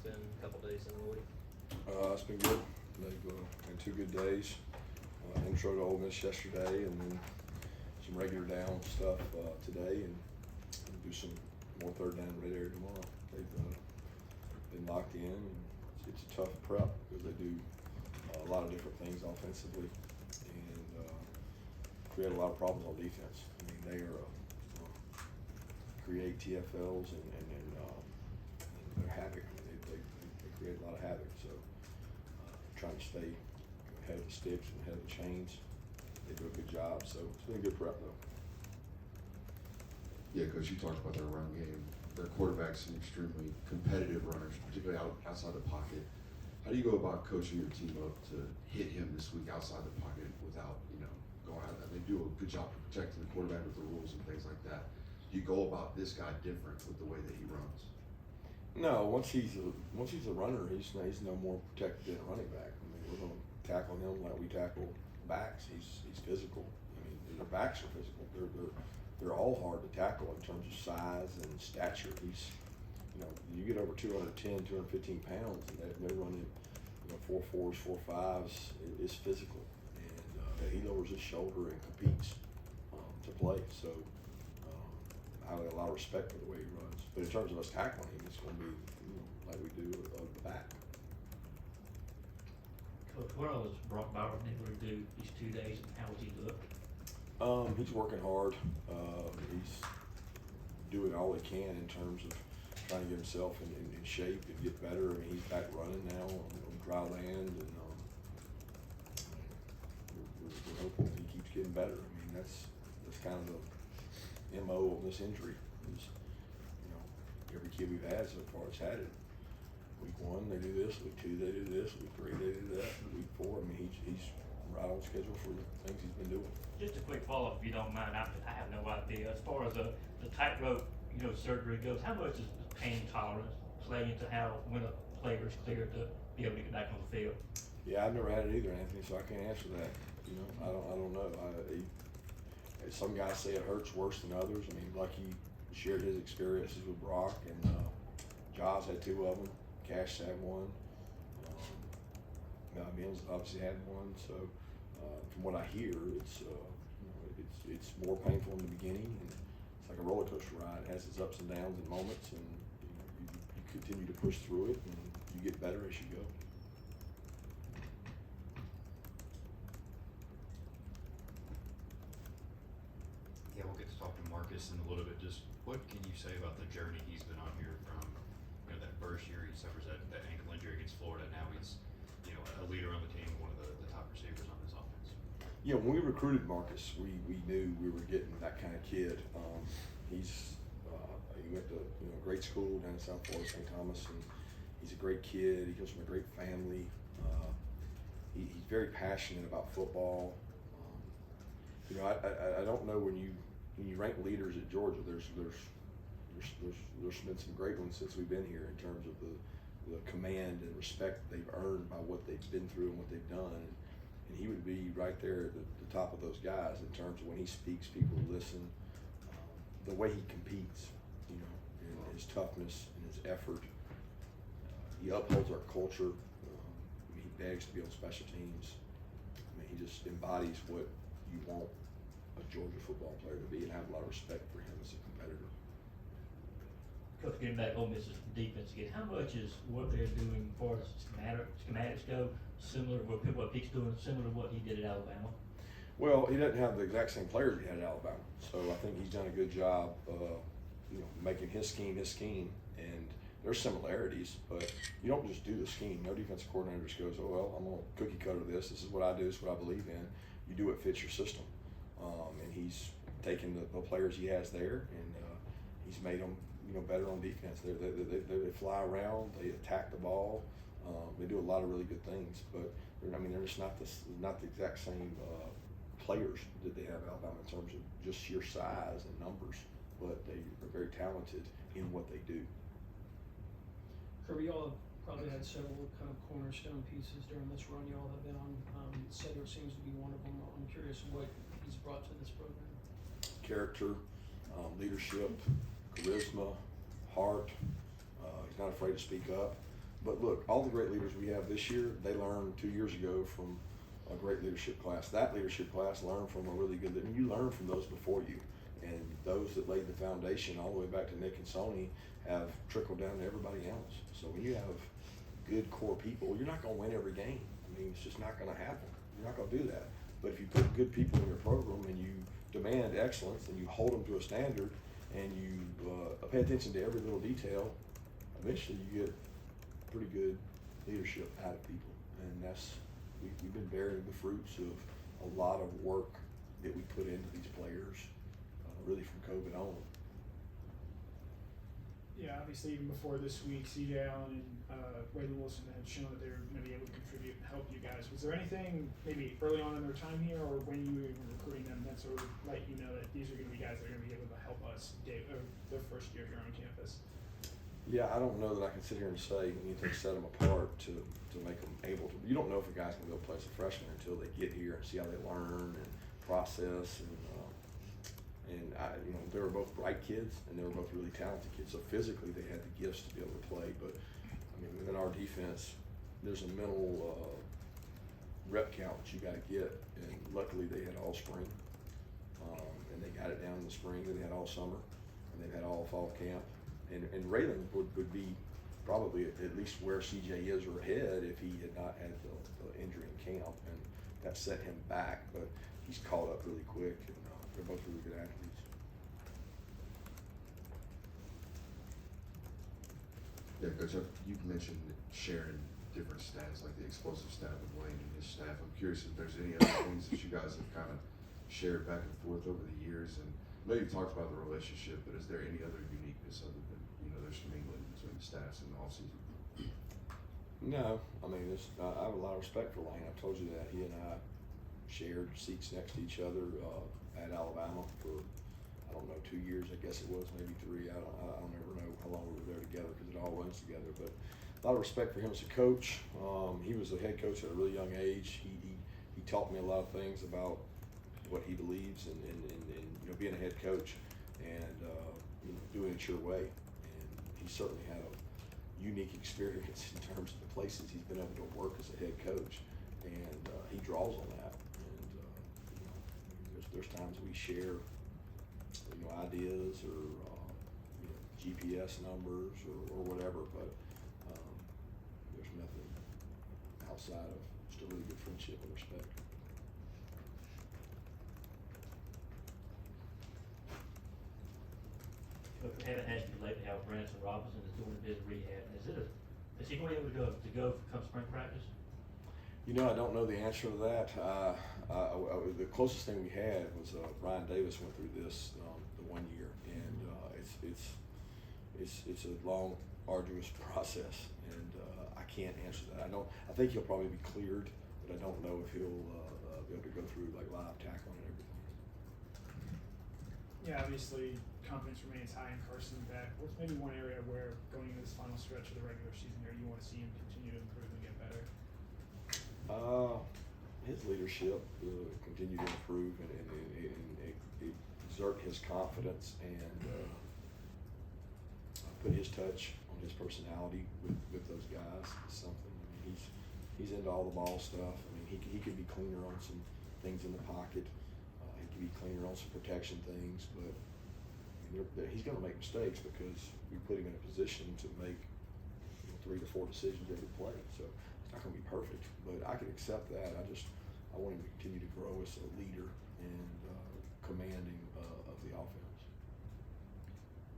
been a couple days in the week? It's been good. They've had 2 good days. Intro to Ole Miss yesterday, and then some regular down stuff today, and do some more third down red area tomorrow. They've been locked in, and it's a tough prep because they do a lot of different things offensively, and create a lot of problems on defense. I mean, they are create TFLs and they're havoc. I mean, they create a lot of havoc. So trying to stay ahead of the sticks and ahead of the chains. They do a good job. So it's been a good prep though. Yeah, Coach, you talked about their run game. Their quarterback's an extremely competitive runners, particularly outside the pocket. How do you go about coaching your team up to hit him this week outside the pocket without, going out? They do a good job of protecting the quarterback with the rules and things like that. Do you go about this guy different with the way that he runs? No, once he's a runner, he's no more protected than a running back. I mean, we're going to tackle him like we tackle backs. He's physical. I mean, their backs are physical. They're all hard to tackle in terms of size and stature. He's, you get over 210, 215 pounds, and they're running, 4.4s, 4.5s. It's physical, and he lowers his shoulder and competes to play. So. I have a lot of respect for the way he runs. But in terms of us tackling him, it's going to be like we do of the back. Coach, what all is Brock Bauer able to do these 2 days, and how has he looked? He's working hard. He's doing all he can in terms of trying to get himself in shape and get better. I mean, he's back running now on dry land, and we're hopeful he keeps getting better. I mean, that's kind of the MO of this injury is, every kid we've had so far has had it. Week 1 they do this, week 2 they do this, week 3 they do that, week 4. I mean, he's right on schedule for the things he's been doing. Just a quick follow-up, if you don't mind. I have no idea. As far as the tightrope, surgery goes, how much does pain tolerance play into when a player is cleared to be able to get back on the field? Yeah, I've never had it either, Anthony, so I can't answer that. I don't know. Some guys say it hurts worse than others. I mean, Lucky shared his experiences with Brock, and Jaws had 2 of them. Cash had 1. Mills obviously had 1. So from what I hear, it's more painful in the beginning, and it's like a roller coaster ride. It has its ups and downs and moments, and you continue to push through it, and you get better as you go. Yeah, we'll get to talk to Marcus in a little bit. Just what can you say about the journey he's been on here from, that first year he suffers that ankle injury against Florida. Now he's, a leader on the team, one of the top receivers on this offense. Yeah, when we recruited Marcus, we knew we were getting that kind of kid. He went to great school down in South Florida, St. Thomas, and he's a great kid. He comes from a great family. He's very passionate about football. I don't know when you rank leaders at Georgia. There's been some great ones since we've been here in terms of the command and respect they've earned by what they've been through and what they've done. And he would be right there at the top of those guys in terms of when he speaks, people listen. The way he competes, and his toughness and his effort. He upholds our culture. He begs to be on special teams. I mean, he just embodies what you want a Georgia football player to be, and I have a lot of respect for him as a competitor. Coach, getting back Ole Miss's defense again, how much is what they're doing as far as schematics go similar to what Pete's doing, similar to what he did at Alabama? Well, he doesn't have the exact same players he had at Alabama, so I think he's done a good job, making his scheme, and there's similarities, but you don't just do the scheme. No defensive coordinator just goes, oh, well, I'm going to cookie cutter this. This is what I do. This is what I believe in. You do what fits your system, and he's taken the players he has there, and he's made them, better on defense. They fly around, they attack the ball, they do a lot of really good things, but they're just not the exact same players that they have at Alabama in terms of just sheer size and numbers, but they are very talented in what they do. Kirby, y'all have probably had several kind of cornerstone pieces during this run y'all have been on. Cedric seems to be one of them. I'm curious what he's brought to this program. Character, leadership, charisma, heart. He's not afraid to speak up. But look, all the great leaders we have this year, they learned 2 years ago from a great leadership class. That leadership class learned from a really good, and you learn from those before you. And those that laid the foundation all the way back to Nick and Sony have trickled down to everybody else. So when you have good core people, you're not going to win every game. I mean, it's just not going to happen. You're not going to do that. But if you put good people in your program and you demand excellence and you hold them to a standard and you pay attention to every little detail, eventually you get pretty good leadership out of people. And we've been bearing the fruits of a lot of work that we put into these players, really from COVID on. Yeah, obviously even before this week, C.J. Allen and Waylon Wilson had shown that they were going to be able to contribute and help you guys. Was there anything maybe early on in their time here or when you were recruiting them that sort of let you know that these are going to be guys that are going to be able to help us their first year here on campus? Yeah, I don't know that I can sit here and say anything to set them apart to make them able to. You don't know if a guy's going to go play as a freshman until they get here and see how they learn and process. And they were both bright kids and they were both really talented kids. So physically they had the gifts to be able to play. But I mean, within our defense, there's a mental rep count that you got to get. And luckily they had all spring, and they got it down in the spring. They had all summer, and they've had all fall camp. And Raylan would be probably at least where CJ is or ahead if he had not had the injury in camp, and that set him back. But he's caught up really quick, and they're both really good athletes. Yeah, Coach, you've mentioned sharing different stats, like the explosive stat with Wayne and his staff. I'm curious if there's any other things that you guys have kind of shared back and forth over the years. And I know you've talked about the relationship, but is there any other uniqueness other than, there's some mingling between the staffs in the offseason? No, I mean, I have a lot of respect for Lane. I've told you that. He and I shared seats next to each other at Alabama for, I don't know, 2 years, I guess it was, maybe 3. I don't ever know how long we were there together because it all runs together. But a lot of respect for him as a coach. He was a head coach at a really young age. He taught me a lot of things about what he believes and being a head coach and doing it your way. And he certainly had a unique experience in terms of the places he's been able to work as a head coach, and he draws on that. And there's times we share ideas or GPS numbers or whatever, but there's nothing outside of just a really good friendship and respect. If we haven't asked you lately how Branson Robinson is doing his rehab, is he going to be able to go come spring practice? I don't know the answer to that. The closest thing we had was Ryan Davis went through this the 1 year, and it's a long, arduous process, and I can't answer that. I think he'll probably be cleared, but I don't know if he'll be able to go through like live tackling and everything. Yeah, obviously confidence remains high in Carson back. What's maybe one area where going into this final stretch of the regular season here you want to see him continue to improve and get better? His leadership continue to improve and exert his confidence and put his touch on his personality with those guys is something. I mean, he's into all the ball stuff. I mean, he could be cleaner on some things in the pocket. He could be cleaner on some protection things, but he's going to make mistakes because we put him in a position to make 3 to 4 decisions every play. So it's not going to be perfect, but I can accept that. I want him to continue to grow as a leader and commanding of the offense.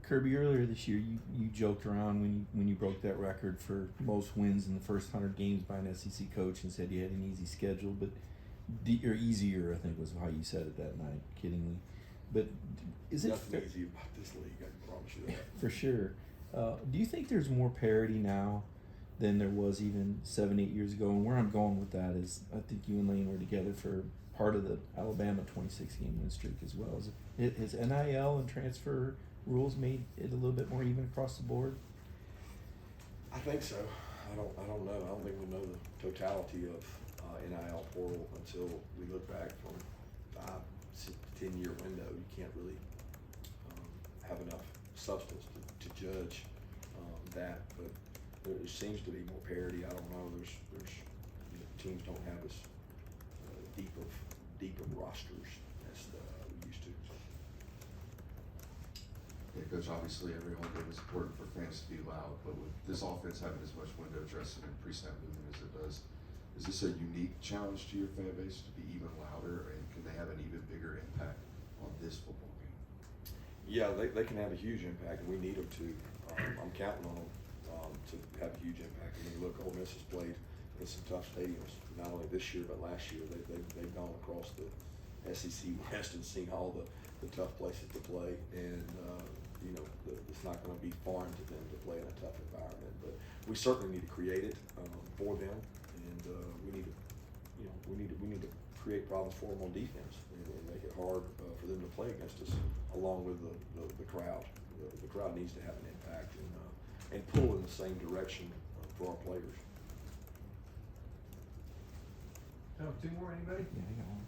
Kirby, earlier this year, you joked around when you broke that record for most wins in the first 100 games by an SEC coach and said you had an easy schedule, but or easier, I think was how you said it that night, kiddingly. But is it nothing easy about this league? I can promise you that. For sure. Do you think there's more parity now than there was even 7-8 years ago? And where I'm going with that is, I think you and Lane were together for part of the Alabama 26-game win streak as well. Has NIL and transfer rules made it a little bit more even across the board? I think so. I don't know. I don't think we'll know the totality of NIL portal until we look back from 5-10 year window. You can't really have enough substance to judge that. But there seems to be more parity. I don't know. There's you know, teams don't have as deep of rosters as we used to. So. Yeah, Coach, obviously every home game is important for fans to be loud, but with this offense having as much window dressing and pre-snap movement as it does, is this a unique challenge to your fan base to be even louder, and can they have an even bigger impact on this football game? Yeah, they can have a huge impact, and we need them to. I'm counting on them to have a huge impact. I mean, look, Ole Miss has played in some tough stadiums, not only this year but last year. They've gone across the SEC West and seen all the tough places to play, and you know, it's not going to be foreign to them to play in a tough environment. But we certainly need to create it for them, and we need to, you know, we need to create problems for them on defense and make it hard for them to play against us, along with the crowd. The crowd needs to have an impact and pull in the same direction for our players. Oh, two more, anybody? Yeah, I got one.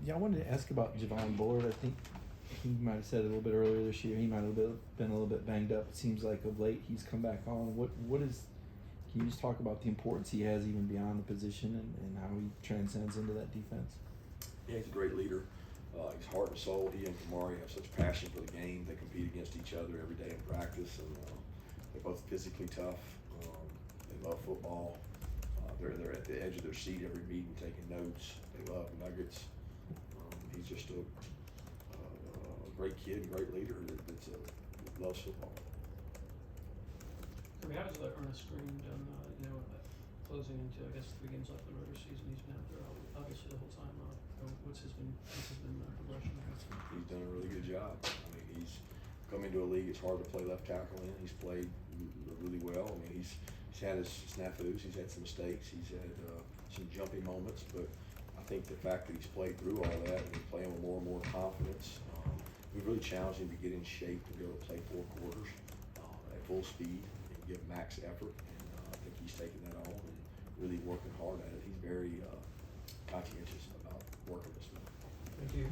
Yeah, I wanted to ask about Javon Bullard. I think he might have said it a little bit earlier this year. He might have been a little bit banged up. It seems like of late he's come back on. What is? Can you just talk about the importance he has even beyond the position and how he transcends into that defense? Yeah, he's a great leader. He's heart and soul. He and Kamari have such passion for the game. They compete against each other every day in practice, and they're both physically tough. They love football. They're at the edge of their seat every meeting taking notes. They love Nuggets. He's just a great kid, great leader that loves football. Kirby, how does the Ernest Green done, you know, closing into, I guess, 3 games left in the regular season? He's been out there obviously the whole time. What's his been progression there? He's done a really good job. I mean, he's come into a league it's hard to play left tackle in. He's played really well. I mean, he's had his snafus. He's had some mistakes. He's had some jumpy moments, but I think the fact that he's played through all that and he's playing with more and more confidence, we've really challenged him to get in shape to be able to play 4 quarters at full speed and give max effort. And I think he's taking that on and really working hard at it. He's very conscientious about working this way. Thank you.